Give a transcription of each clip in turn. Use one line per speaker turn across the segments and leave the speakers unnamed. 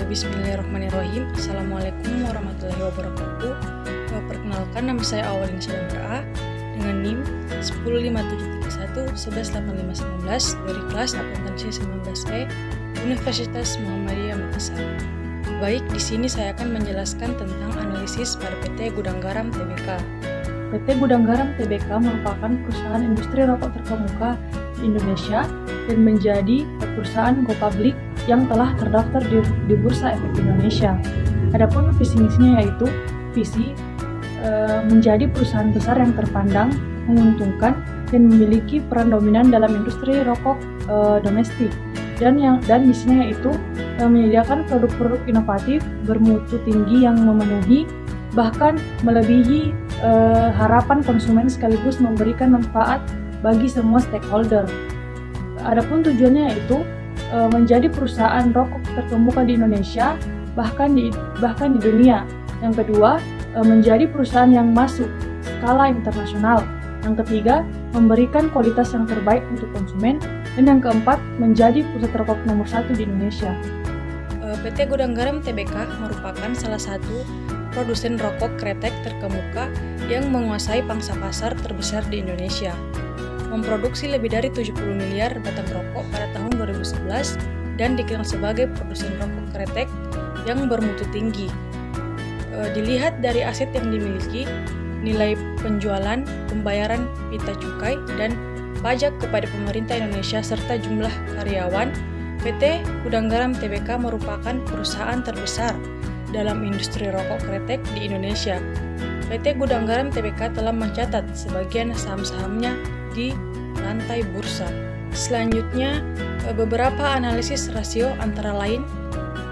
Bismillahirrahmanirrahim. Assalamualaikum warahmatullahi wabarakatuh. Perkenalkan, nama saya Awalin Syamra dengan NIM 105731 dari kelas akuntansi 19E Universitas Muhammadiyah Makassar. Baik, di sini saya akan menjelaskan tentang analisis pada PT Gudang Garam Tbk.
PT Gudang Garam Tbk merupakan perusahaan industri rokok terkemuka di Indonesia dan menjadi perusahaan go public yang telah terdaftar di Bursa Efek Indonesia. Adapun visi misinya yaitu visi menjadi perusahaan besar yang terpandang, menguntungkan, dan memiliki peran dominan dalam industri rokok domestik. Dan misinya yaitu menyediakan produk-produk inovatif bermutu tinggi yang memenuhi bahkan melebihi harapan konsumen sekaligus memberikan manfaat bagi semua stakeholder. Adapun tujuannya yaitu menjadi perusahaan rokok terkemuka di Indonesia bahkan di dunia. Yang kedua, menjadi perusahaan yang masuk skala internasional. Yang ketiga, memberikan kualitas yang terbaik untuk konsumen. Dan yang keempat, menjadi pusat rokok nomor 1 di Indonesia.
PT Gudang Garam Tbk merupakan salah satu produsen rokok kretek terkemuka yang menguasai pangsa pasar terbesar di Indonesia. Memproduksi lebih dari 70 miliar batang rokok pada tahun 2011 dan dikenal sebagai produsen rokok kretek yang bermutu tinggi. Dilihat dari aset yang dimiliki, nilai penjualan, pembayaran pita cukai, dan pajak kepada pemerintah Indonesia serta jumlah karyawan, PT Gudang Garam Tbk merupakan perusahaan terbesar dalam industri rokok kretek di Indonesia. PT Gudang Garam Tbk telah mencatat sebagian saham-sahamnya di lantai bursa. Selanjutnya, beberapa analisis rasio antara lain.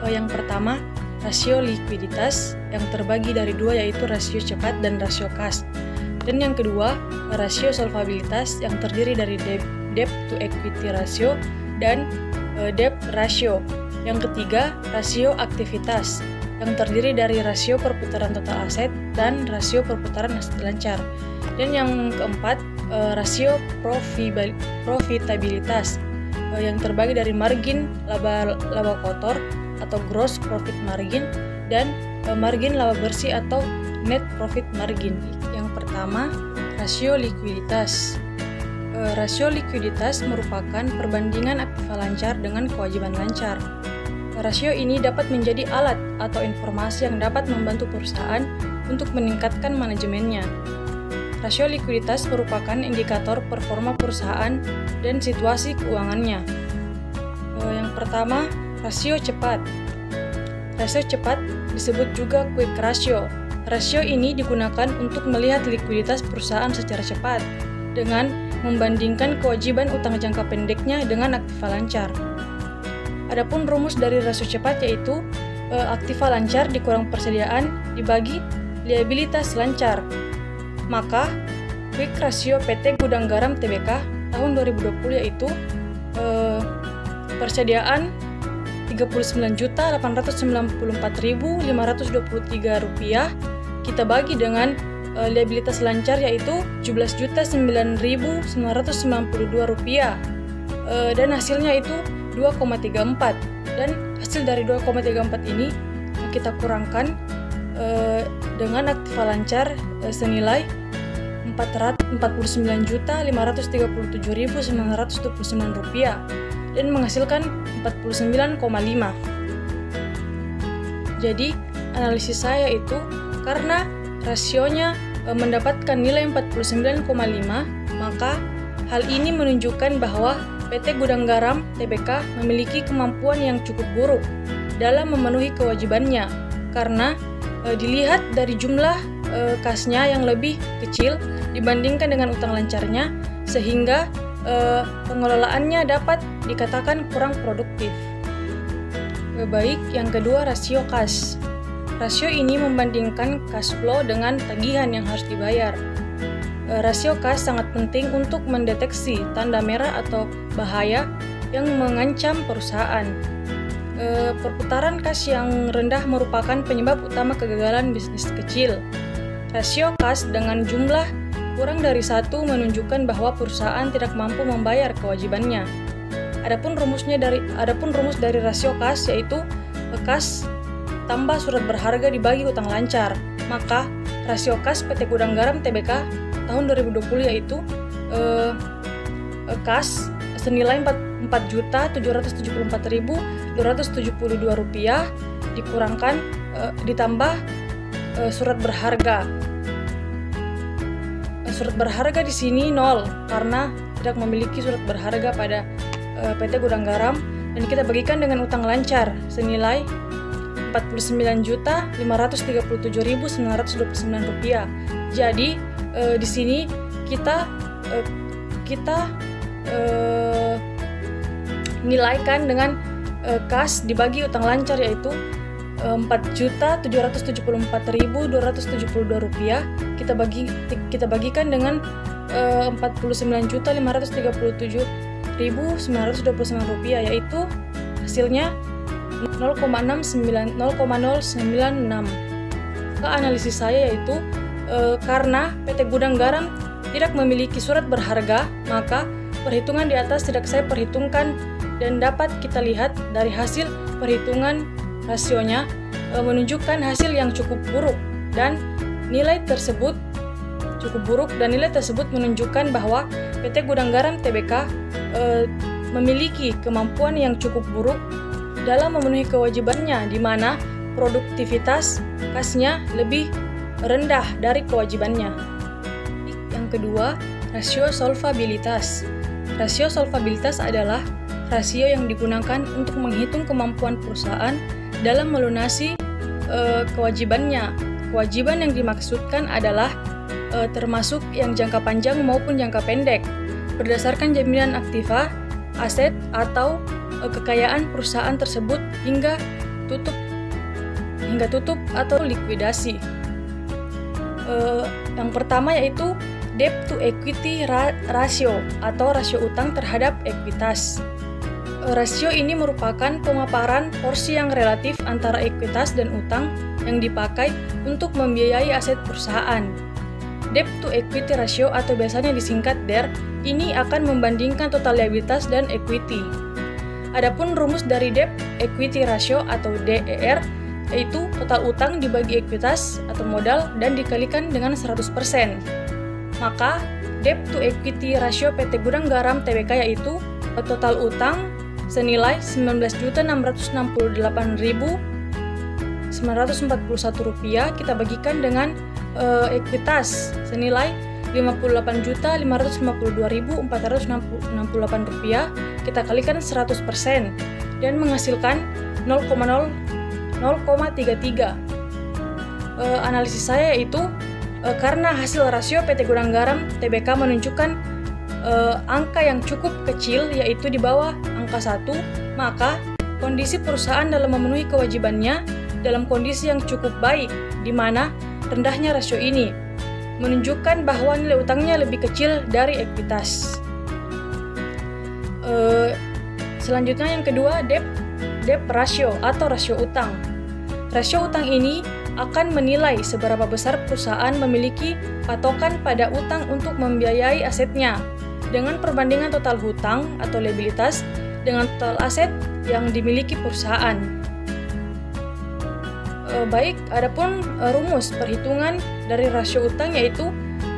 Yang pertama, rasio likuiditas yang terbagi dari dua yaitu rasio cepat dan rasio kas. Dan yang kedua, rasio solvabilitas yang terdiri dari debt to equity ratio dan debt ratio. Yang ketiga, rasio aktivitas yang terdiri dari rasio perputaran total aset dan rasio perputaran aset lancar. Dan yang keempat, rasio profitabilitas yang terbagi dari margin laba kotor atau gross profit margin dan margin laba bersih atau net profit margin. Yang pertama, rasio likuiditas. Rasio likuiditas merupakan perbandingan aktiva lancar dengan kewajiban lancar. Rasio ini dapat menjadi alat atau informasi yang dapat membantu perusahaan untuk meningkatkan manajemennya. Rasio likuiditas merupakan indikator performa perusahaan dan situasi keuangannya. Yang pertama, rasio cepat. Rasio cepat disebut juga quick ratio. Rasio ini digunakan untuk melihat likuiditas perusahaan secara cepat dengan membandingkan kewajiban utang jangka pendeknya dengan aktiva lancar. Adapun rumus dari rasio cepat yaitu aktiva lancar dikurang persediaan dibagi liabilitas lancar. Maka quick ratio PT Gudang Garam Tbk tahun 2020 yaitu persediaan Rp39.894.523 kita bagi dengan liabilitas lancar yaitu Rp17.009.992 dan hasilnya itu 2,34 dan hasil dari 2,34 ini kita kurangkan dengan aktiva lancar senilai Rp49.537.929 dan menghasilkan 49,5. Jadi analisis saya itu karena rasionya mendapatkan nilai 49,5, maka hal ini menunjukkan bahwa PT Gudang Garam Tbk memiliki kemampuan yang cukup buruk dalam memenuhi kewajibannya karena dilihat dari jumlah kasnya yang lebih kecil dibandingkan dengan utang lancarnya sehingga pengelolaannya dapat dikatakan kurang produktif. Baik, yang kedua rasio kas. Rasio ini membandingkan cash flow dengan tagihan yang harus dibayar. Rasio kas sangat penting untuk mendeteksi tanda merah atau bahaya yang mengancam perusahaan. Perputaran kas yang rendah merupakan penyebab utama kegagalan bisnis kecil. Rasio kas dengan jumlah kurang dari 1 menunjukkan bahwa perusahaan tidak mampu membayar kewajibannya. Adapun rumus dari rasio kas yaitu kas tambah surat berharga dibagi utang lancar. Maka rasio kas PT Gudang Garam Tbk tahun 2020 yaitu kas senilai Rp4.774.272 dikurangkan ditambah surat berharga. Surat berharga di sini 0 karena tidak memiliki surat berharga pada PT Gudang Garam, dan kita bagikan dengan utang lancar senilai Rp49.537.929. Jadi di sini kita nilaikan dengan kas dibagi utang lancar yaitu Rp4.774.272. Kita bagikan dengan Rp49.537.929 yaitu hasilnya 0,096. Ke analisis saya yaitu karena PT Gudang Garam tidak memiliki surat berharga, maka perhitungan di atas tidak saya perhitungkan, dan dapat kita lihat dari hasil perhitungan rasionya menunjukkan hasil yang cukup buruk, dan nilai tersebut menunjukkan bahwa PT Gudang Garam Tbk memiliki kemampuan yang cukup buruk dalam memenuhi kewajibannya, di mana produktivitas kasnya lebih rendah dari kewajibannya. Yang kedua, rasio solvabilitas. Rasio solvabilitas adalah rasio yang digunakan untuk menghitung kemampuan perusahaan dalam melunasi kewajibannya. Kewajiban yang dimaksudkan adalah termasuk yang jangka panjang maupun jangka pendek, berdasarkan jaminan aktiva, aset, atau kekayaan perusahaan tersebut hingga tutup atau likuidasi. Yang pertama yaitu debt to equity ratio atau rasio utang terhadap ekuitas. Rasio ini merupakan pemaparan porsi yang relatif antara ekuitas dan utang yang dipakai untuk membiayai aset perusahaan. Debt to equity ratio atau biasanya disingkat DER ini akan membandingkan total liabilitas dan equity. Adapun rumus dari debt equity ratio atau DER yaitu total utang dibagi ekuitas atau modal dan dikalikan dengan 100%. Maka debt to equity ratio PT Gudang Garam Tbk yaitu total utang senilai Rp19.668.941 kita bagikan dengan ekuitas senilai Rp55.468 kita kalikan 100% dan menghasilkan 0,33. Analisis saya yaitu karena hasil rasio PT Gudang Garam Tbk menunjukkan angka yang cukup kecil yaitu di bawah angka 1, maka kondisi perusahaan dalam memenuhi kewajibannya dalam kondisi yang cukup baik, di mana rendahnya rasio ini menunjukkan bahwa nilai utangnya lebih kecil dari ekuitas. Selanjutnya yang kedua, debt ratio atau rasio utang. Rasio utang ini akan menilai seberapa besar perusahaan memiliki patokan pada utang untuk membiayai asetnya dengan perbandingan total hutang atau liabilitas dengan total aset yang dimiliki perusahaan. Baik, adapun rumus perhitungan dari rasio utang yaitu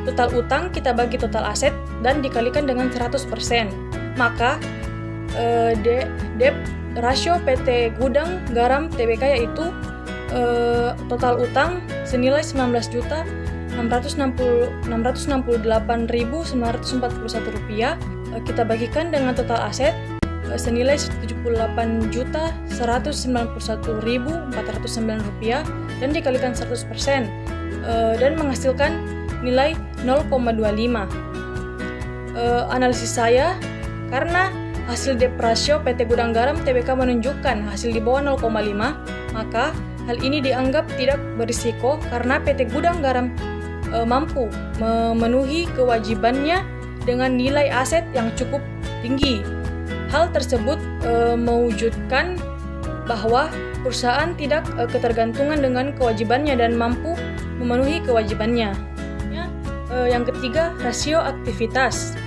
total utang kita bagi total aset dan dikalikan dengan 100%. Maka debt rasio PT Gudang Garam Tbk yaitu total utang senilai Rp19.668.941 kita bagikan dengan total aset senilai Rp78.191.409 dan dikalikan 100% dan menghasilkan nilai 0,25. Analisis saya karena hasil debt ratio PT Gudang Garam Tbk menunjukkan hasil di bawah 0,5, maka hal ini dianggap tidak berisiko karena PT Gudang Garam mampu memenuhi kewajibannya dengan nilai aset yang cukup tinggi. Hal tersebut mewujudkan bahwa perusahaan tidak ketergantungan dengan kewajibannya dan mampu memenuhi kewajibannya. Yang ketiga, rasio aktivitas.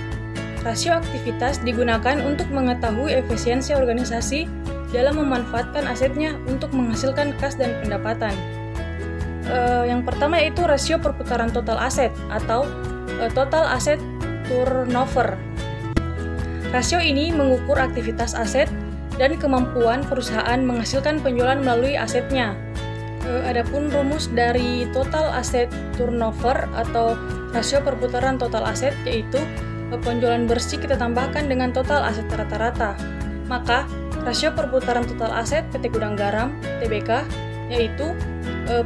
Rasio aktivitas digunakan untuk mengetahui efisiensi organisasi dalam memanfaatkan asetnya untuk menghasilkan kas dan pendapatan. Yang pertama yaitu rasio perputaran total aset atau total asset turnover. Rasio ini mengukur aktivitas aset dan kemampuan perusahaan menghasilkan penjualan melalui asetnya. Adapun rumus dari total asset turnover atau rasio perputaran total aset yaitu penjualan bersih kita tambahkan dengan total aset rata-rata. Maka rasio perputaran total aset PT Gudang Garam Tbk yaitu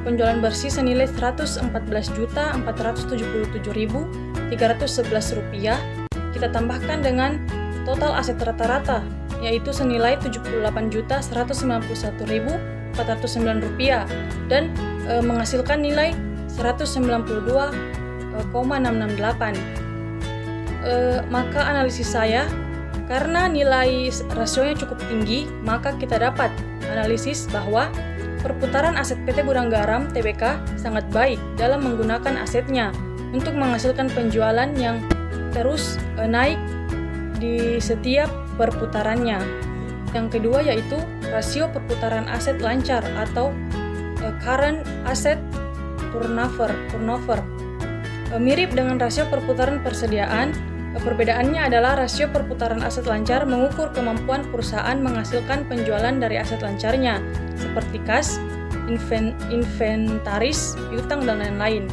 penjualan bersih senilai Rp114.477.311 kita tambahkan dengan total aset rata-rata yaitu senilai Rp78.191.409 dan menghasilkan nilai 192,668. Maka analisis saya, karena nilai rasionya cukup tinggi, maka kita dapat analisis bahwa perputaran aset PT Gudang Garam Tbk sangat baik dalam menggunakan asetnya untuk menghasilkan penjualan yang terus naik di setiap perputarannya. Yang kedua yaitu rasio perputaran aset lancar atau current asset turnover. Mirip dengan rasio perputaran persediaan, perbedaannya adalah rasio perputaran aset lancar mengukur kemampuan perusahaan menghasilkan penjualan dari aset lancarnya, seperti kas, inventaris, piutang, dan lain-lain.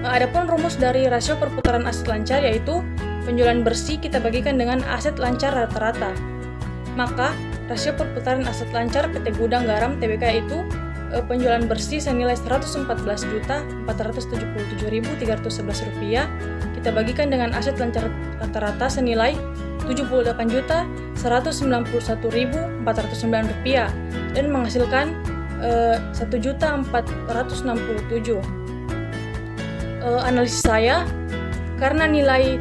Adapun rumus dari rasio perputaran aset lancar yaitu penjualan bersih kita bagikan dengan aset lancar rata-rata. Maka rasio perputaran aset lancar PT Gudang Garam Tbk itu penjualan bersih senilai Rp114.477.311 kita bagikan dengan aset lancar rata-rata senilai Rp78.191.409 dan menghasilkan Rp1.467.000. Analisis saya, karena nilai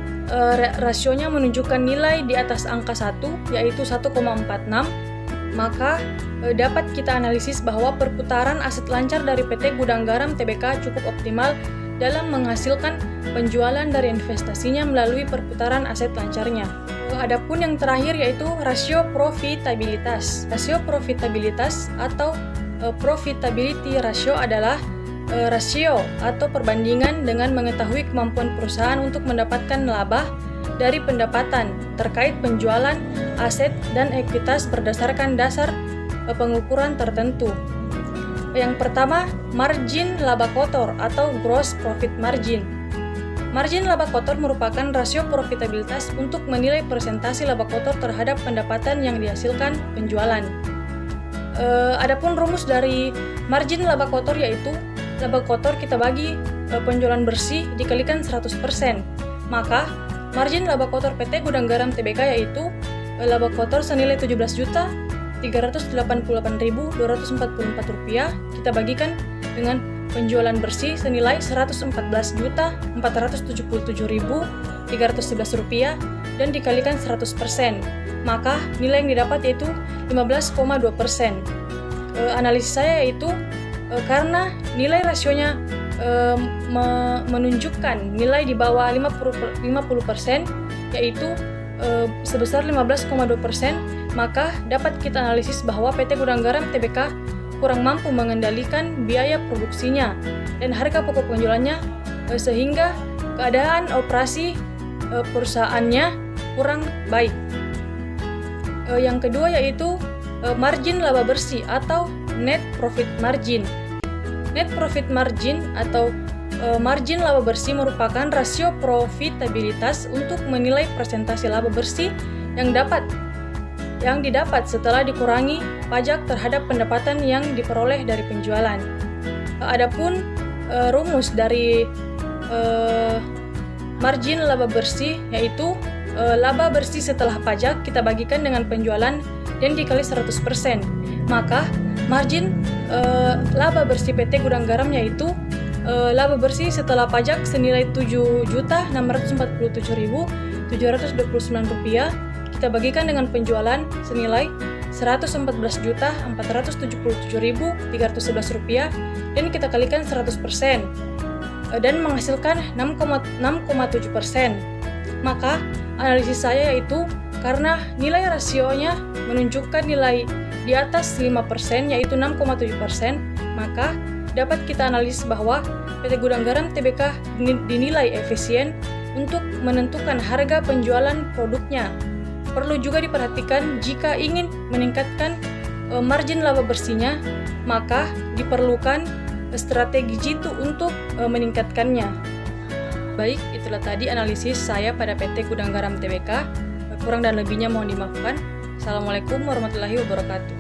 rasionya menunjukkan nilai di atas angka 1 yaitu 1,46, maka dapat kita analisis bahwa perputaran aset lancar dari PT Gudang Garam Tbk cukup optimal dalam menghasilkan penjualan dari investasinya melalui perputaran aset lancarnya. Adapun yang terakhir yaitu rasio profitabilitas. Rasio profitabilitas atau profitability ratio adalah rasio atau perbandingan dengan mengetahui kemampuan perusahaan untuk mendapatkan laba dari pendapatan terkait penjualan aset dan ekuitas berdasarkan dasar pengukuran tertentu. Yang pertama, margin laba kotor atau gross profit margin. Margin laba kotor merupakan rasio profitabilitas untuk menilai persentase laba kotor terhadap pendapatan yang dihasilkan penjualan. Adapun rumus dari margin laba kotor yaitu laba kotor kita bagi penjualan bersih dikalikan 100%. Maka margin laba kotor PT Gudang Garam Tbk yaitu laba kotor senilai Rp17.388.244 kita bagikan dengan penjualan bersih senilai Rp114.477.311 dan dikalikan 100%. Maka nilai yang didapat yaitu 15,2%. Analisis saya yaitu karena nilai rasionya menunjukkan nilai di bawah 50% yaitu sebesar 15,2%, maka dapat kita analisis bahwa PT Gudang Garam Tbk kurang mampu mengendalikan biaya produksinya dan harga pokok penjualannya sehingga keadaan operasi perusahaannya kurang baik. Yang kedua yaitu margin laba bersih atau net profit margin. Net profit margin atau margin laba bersih merupakan rasio profitabilitas untuk menilai persentase laba bersih yang didapat setelah dikurangi pajak terhadap pendapatan yang diperoleh dari penjualan. Adapun rumus dari margin laba bersih yaitu laba bersih setelah pajak kita bagikan dengan penjualan dan dikali 100%. Maka margin laba bersih PT Gudang Garam yaitu laba bersih setelah pajak senilai Rp7.647.729 kita bagikan dengan penjualan senilai Rp114.477.311 dan kita kalikan 100% dan menghasilkan 6,7%. Maka analisis saya yaitu karena nilai rasionya menunjukkan nilai di atas 5%, yaitu 6,7%, maka dapat kita analisis bahwa PT Gudang Garam Tbk dinilai efisien untuk menentukan harga penjualan produknya. Perlu juga diperhatikan jika ingin meningkatkan margin laba bersihnya, maka diperlukan strategi jitu untuk meningkatkannya. Baik, itulah tadi analisis saya pada PT Gudang Garam Tbk. Kurang dan lebihnya mohon dimaafkan. Assalamualaikum warahmatullahi wabarakatuh.